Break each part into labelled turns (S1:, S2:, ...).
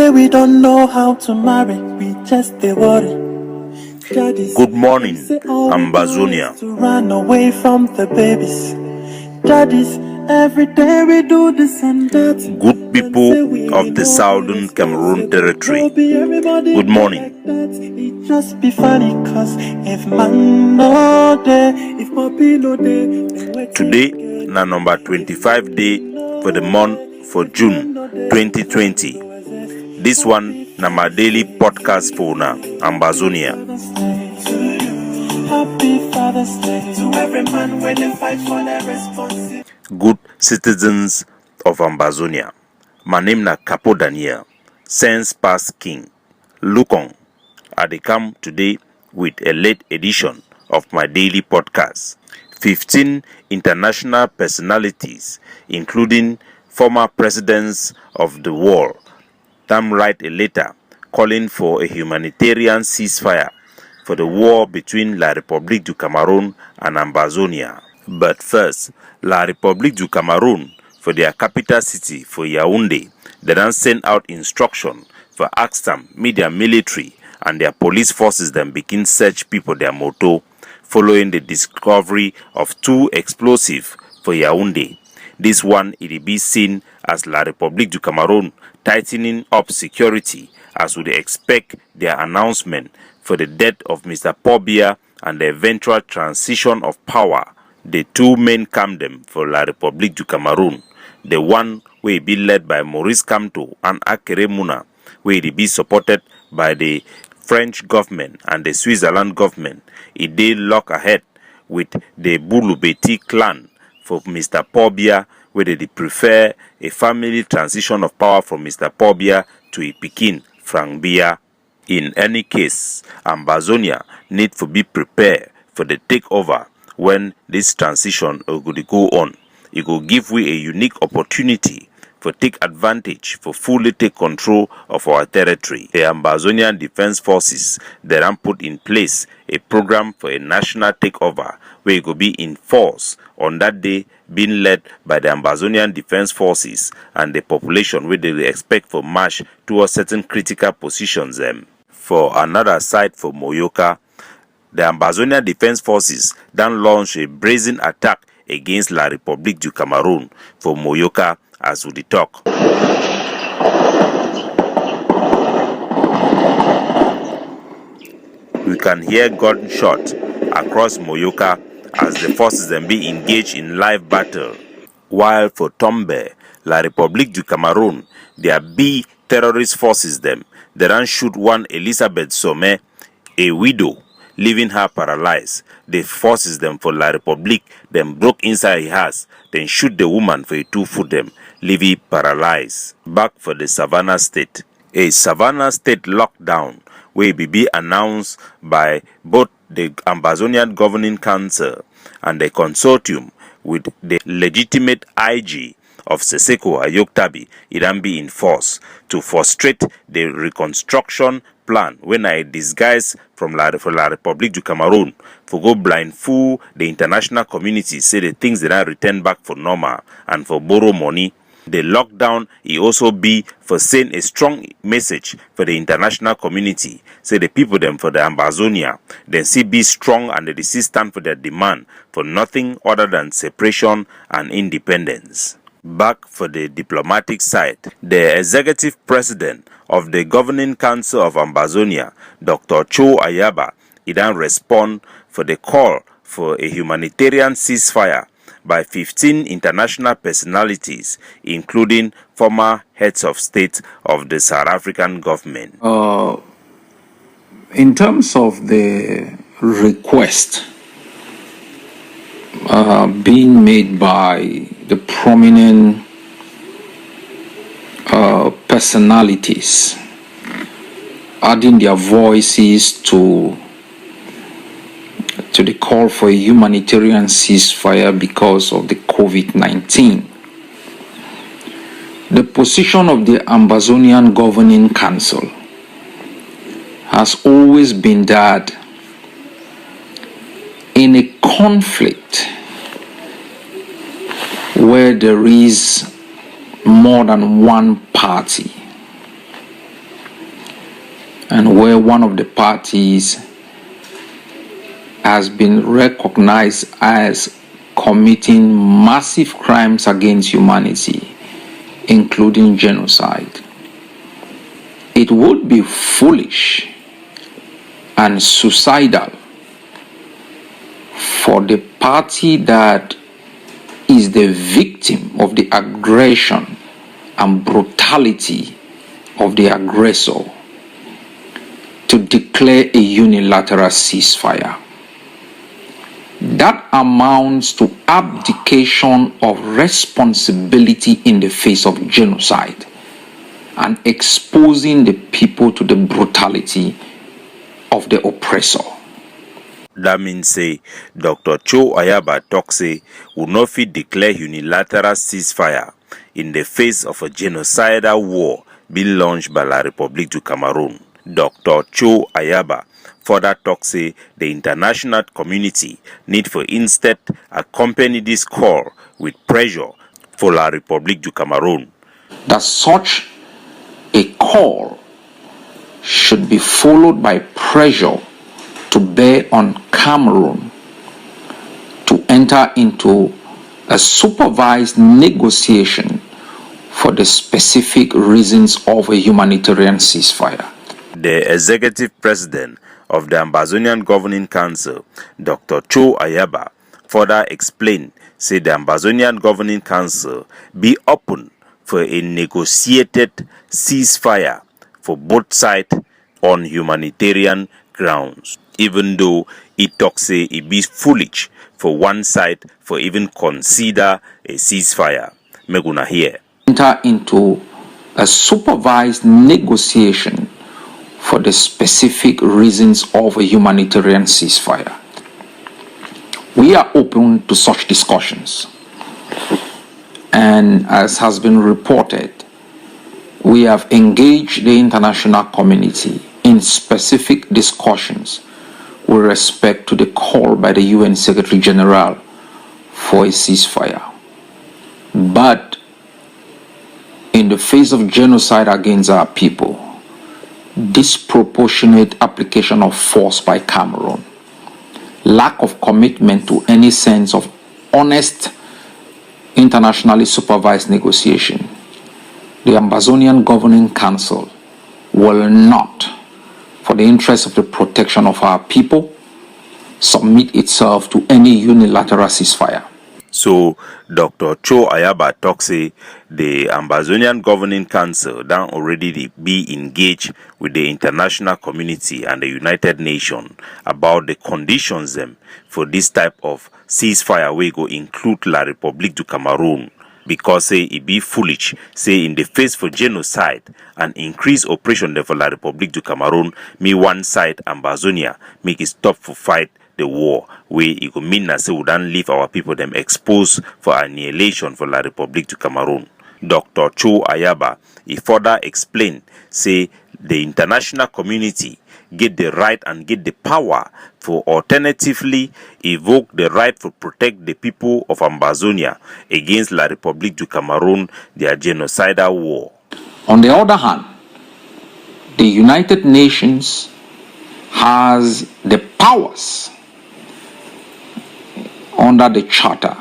S1: say we don't know how to marry, we just they worry.
S2: Good morning, Ambazonia.
S1: To run away from the babies. Daddies, every day we do this and that.
S2: Good people of the Southern Cameroon Territory. Good morning.
S1: It just be funny, cause if man no day, if puppy no day.
S2: Today, na number 25 day for the month for June 2020. This one na my daily podcast for na Ambazonia.
S1: Happy Father's Day to every man when they fight for their responsibility.
S2: Good citizens of Ambazonia. My name na Capo Daniel, Sense Past King. Look on, I dey come today with a late edition of my daily podcast. 15 international personalities, including former presidents of the world, them write a letter calling for a humanitarian ceasefire for the war between La République du Cameroun and Ambazonia. But first, La République du Cameroun, for their capital city, for Yaoundé, they then send out instruction for Axtam, media military, and their police forces then begin search people their moto, following the discovery of 2 explosives for Yaoundé. This one it be seen as La République du Cameroun tightening up security as would expect their announcement for the death of Mr. Pobia and the eventual transition of power. The 2 main camps for La République du Cameroun, the one will be led by Maurice Kamto and Anchorman, where it be supported by the French government and the Switzerland government. It did lock ahead with the Boulou-Beti clan for Mr. Pobia, where they prefer a family transition of power from Mr. Pobia to a Pekin, Frank Biya. In any case, Ambazonia need to be prepared for the takeover when this transition will go on. It will give we a unique opportunity for take advantage for fully take control of our territory. The Ambazonian Defense Forces then put in place a program for a national takeover where it will be in force on that day, being led by the Ambazonian Defense Forces and the population where they expect for march towards certain critical positions. For another side for Moyoka, the Ambazonian Defense Forces then launched a brazen attack against La République du Cameroun for Moyoka as we talk. We can hear gunshot across Moyoka as the forces then be engaged in live battle. While for Tombe, La République du Cameroun, their B terrorist forces they then shoot one Elizabeth Sommet, a widow, leaving her paralyzed. The forces them for La République then broke inside her house, then shoot the woman for a 2-foot leaving paralyzed. Back for the Savannah State. A Savannah State lockdown will be announced by both the Ambazonian Governing Council and the consortium with the legitimate IG of Seseko Ayoktabi. It can be enforced to frustrate the reconstruction plan when I disguise from La République du Cameroun for go blindfold the international community, say the things that are returned back for normal and for borrow money. The lockdown it also be for send a strong message for the international community, say the people them for the Ambazonia then see be strong and they see stand for their demand for nothing other than separation and independence. Back for the diplomatic side, the executive president of the Governing Council of Ambazonia, Dr. Cho Ayaba, he then respond for the call for a humanitarian ceasefire by 15 international personalities, including former heads of state of the South African government.
S3: In terms of the request being made by the prominent personalities, adding their voices to the call for a humanitarian ceasefire because of the COVID-19. The position of the Ambazonian Governing Council has always been that in a conflict where there is more than one party, and where one of the parties has been recognized as committing massive crimes against humanity, including genocide. It would be foolish and suicidal for the party that is the victim of the aggression and brutality of the aggressor to declare a unilateral ceasefire. That amounts to abdication of responsibility in the face of genocide and exposing the people to the brutality of the oppressor.
S2: That means say Dr. Cho Ayaba talk say will not fit declare unilateral ceasefire in the face of a genocidal war being launched by La République du Cameroon. Dr. Cho Ayaba further talk say the international community need for instead accompany this call with pressure for La République du Cameroon.
S3: That such a call should be followed by pressure to bear on Cameroon to enter into a supervised negotiation for the specific reasons of a humanitarian ceasefire.
S2: The executive president of the Ambazonian Governing Council, Dr. Cho Ayaba, further explained, say the Ambazonian Governing Council be open for a negotiated ceasefire for both sides on humanitarian grounds, even though it talks say it be foolish for one side for even consider a ceasefire. Meguna here.
S3: Enter into a supervised negotiation for the specific reasons of a humanitarian ceasefire. We are open to such discussions. And as has been reported, we have engaged the international community in specific discussions with respect to the call by the UN Secretary General for a ceasefire. But in the face of genocide against our people, disproportionate application of force by Cameroon, lack of commitment to any sense of honest, internationally supervised negotiation, the Ambazonian Governing Council will not, for the interest of the protection of our people, submit itself to any unilateral ceasefire.
S2: So, Dr. Cho Ayaba talks say the Ambazonian Governing Council don't already be engaged with the international community and the United Nations about the conditions them for this type of ceasefire we go include La République du Cameroon, because say it be foolish, say in the face for genocide and increase oppression there for La République du Cameroon, me one side Ambazonia make it stop for fight the war, where it could mean that say we don't leave our people them exposed for annihilation for La République du Cameroon. Dr. Cho Ayaba, he further explained, say the international community get the right and get the power for alternatively evoke the right to protect the people of Ambazonia against La République du Cameroon, their genocidal war.
S3: On the other hand, the United Nations has the powers under the Charter.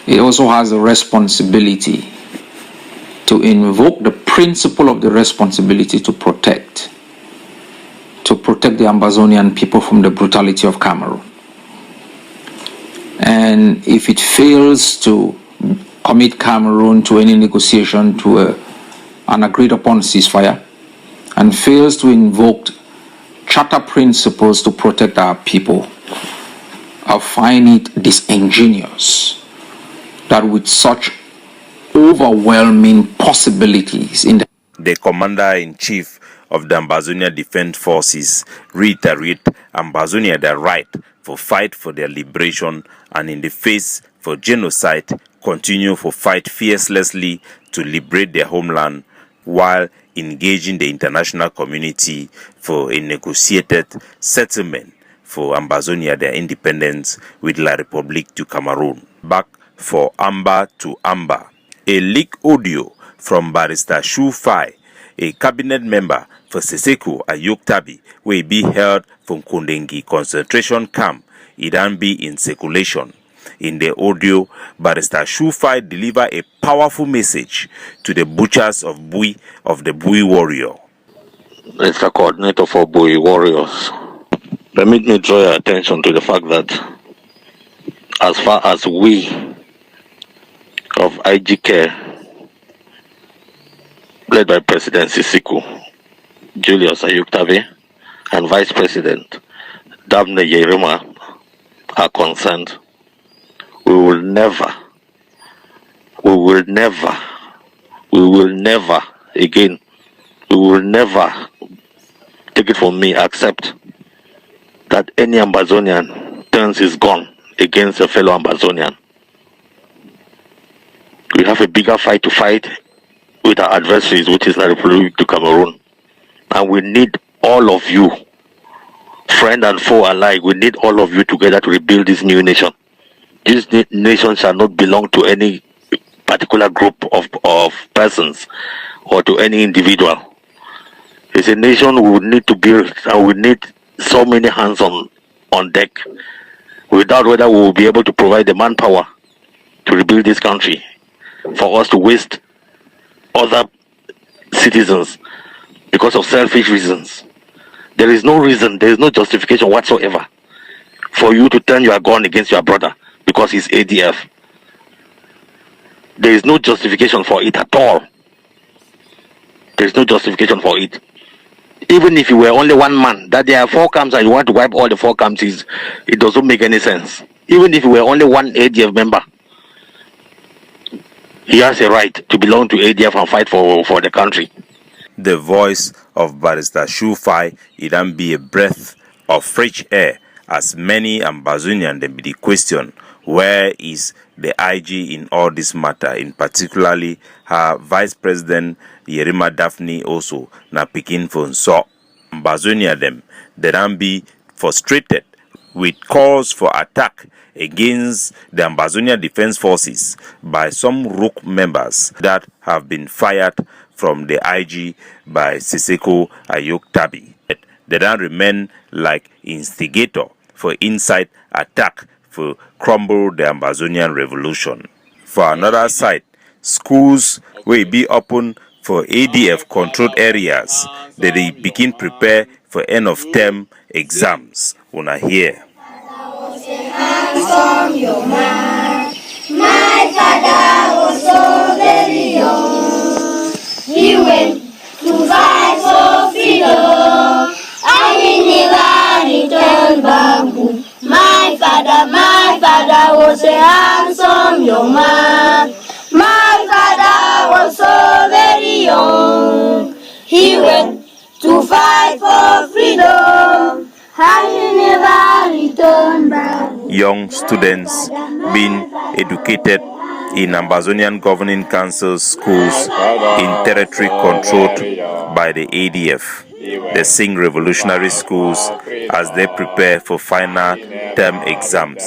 S3: It also has the responsibility to invoke the principle of the responsibility to protect the Ambazonian people from the brutality of Cameroon. And if it fails to commit Cameroon to any negotiation to an agreed upon ceasefire, and fails to invoke Charter principles to protect our people, I find it disingenuous that with such overwhelming possibilities in
S2: the Commander-in-Chief of the Ambazonia Defense Forces reiterate Ambazonia their right for fight for their liberation, and in the face for genocide continue for fight fiercely to liberate their homeland while engaging the international community for a negotiated settlement for Ambazonia their independence with La République du Cameroon. Back for Amber to Amber. A leaked audio from Barrister Shu Fai a cabinet member for Siseko Ayoktabi will be held from Kundengi concentration camp, Idambi in circulation. In the audio, Barrister Shufai delivered a powerful message to the butchers of Bui of the Bui warrior.
S4: Mr. Coordinator for Bui Warriors, permit me draw your attention to the fact that as far as we of IGK, led by President Siseko Julius Ayuktabe and Vice President Dabne Yerima are concerned, we will never take it from me, accept that any Ambazonian turns his gun against a fellow Ambazonian. We have a bigger fight to fight with our adversaries, which is the Republic of Cameroon. And we need all of you, friend and foe alike, we need all of you together to rebuild this new nation. This nation shall not belong to any particular group of persons or to any individual. It's a nation we would need to build, and we need so many hands on deck. Without whether we will be able to provide the manpower to rebuild this country, for us to waste other citizens because of selfish reasons. There is no reason, there is no justification whatsoever for you to turn your gun against your brother because he's ADF. There is no justification for it at all. There is no justification for it. Even if you were only one man, that there are 4 camps and you want to wipe all the 4 camps, it doesn't make any sense. Even if you were only one ADF member, he has a right to belong to ADF and fight for the country.
S2: The voice of Barrister Shufai can be a breath of fresh air, as many Ambazonians they be the question, where is the IG in all this matter, in particularly her Vice President Yerima Daphne also na pikin for so Ambazonia them they can be frustrated with calls for attack against the Ambazonia Defense Forces by some rogue members that have been fired from the IG by Siseko Ayoktabi. They don't remain like instigator for inside attack for crumble the Ambazonian revolution. For another side, schools will be open for ADF controlled areas that they begin prepare for end of term exams. Una here.
S5: My father was so very young. He went to fight for freedom, and he never returned back home. My father was a handsome young man. My father was so very young. He went to fight for freedom, and he never returned back.
S2: Young students being educated in Ambazonian Governing Council schools in territory controlled by the ADF. They sing revolutionary schools as they prepare for final term exams.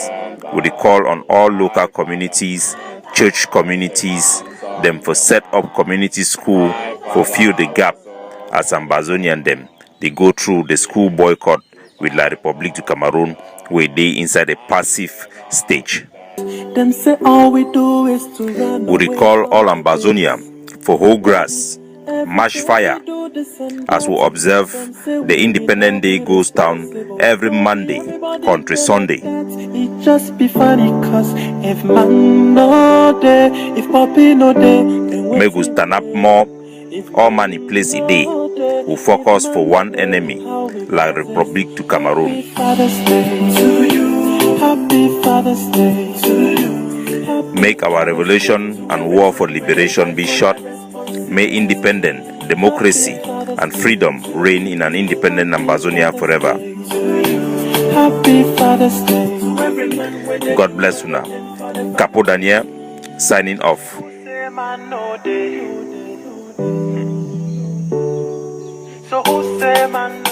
S2: We call on all local communities, church communities, them for set up community school for fill the gap as Ambazonian them. They go through the school boycott with La Republique du Cameroon, where they inside a passive stage.
S1: Them say all we do is to run
S2: We recall all Ambazonia for whole grass, march fire, as we observe the Independent Day goes down every Monday, country Sunday.
S1: It just be funny cause if man no day, if Poppy no day,
S2: Make we stand up more, all money place a day. We focus for one enemy, like Republic to Cameroon.
S1: Father's Day to you. Happy Father's Day to you.
S2: Make our revolution and war for liberation be short. May independent, democracy, and freedom reign in an independent Ambazonia forever.
S1: Happy Father's Day.
S2: God bless you now. Capo Daniel, signing off.
S1: So who say man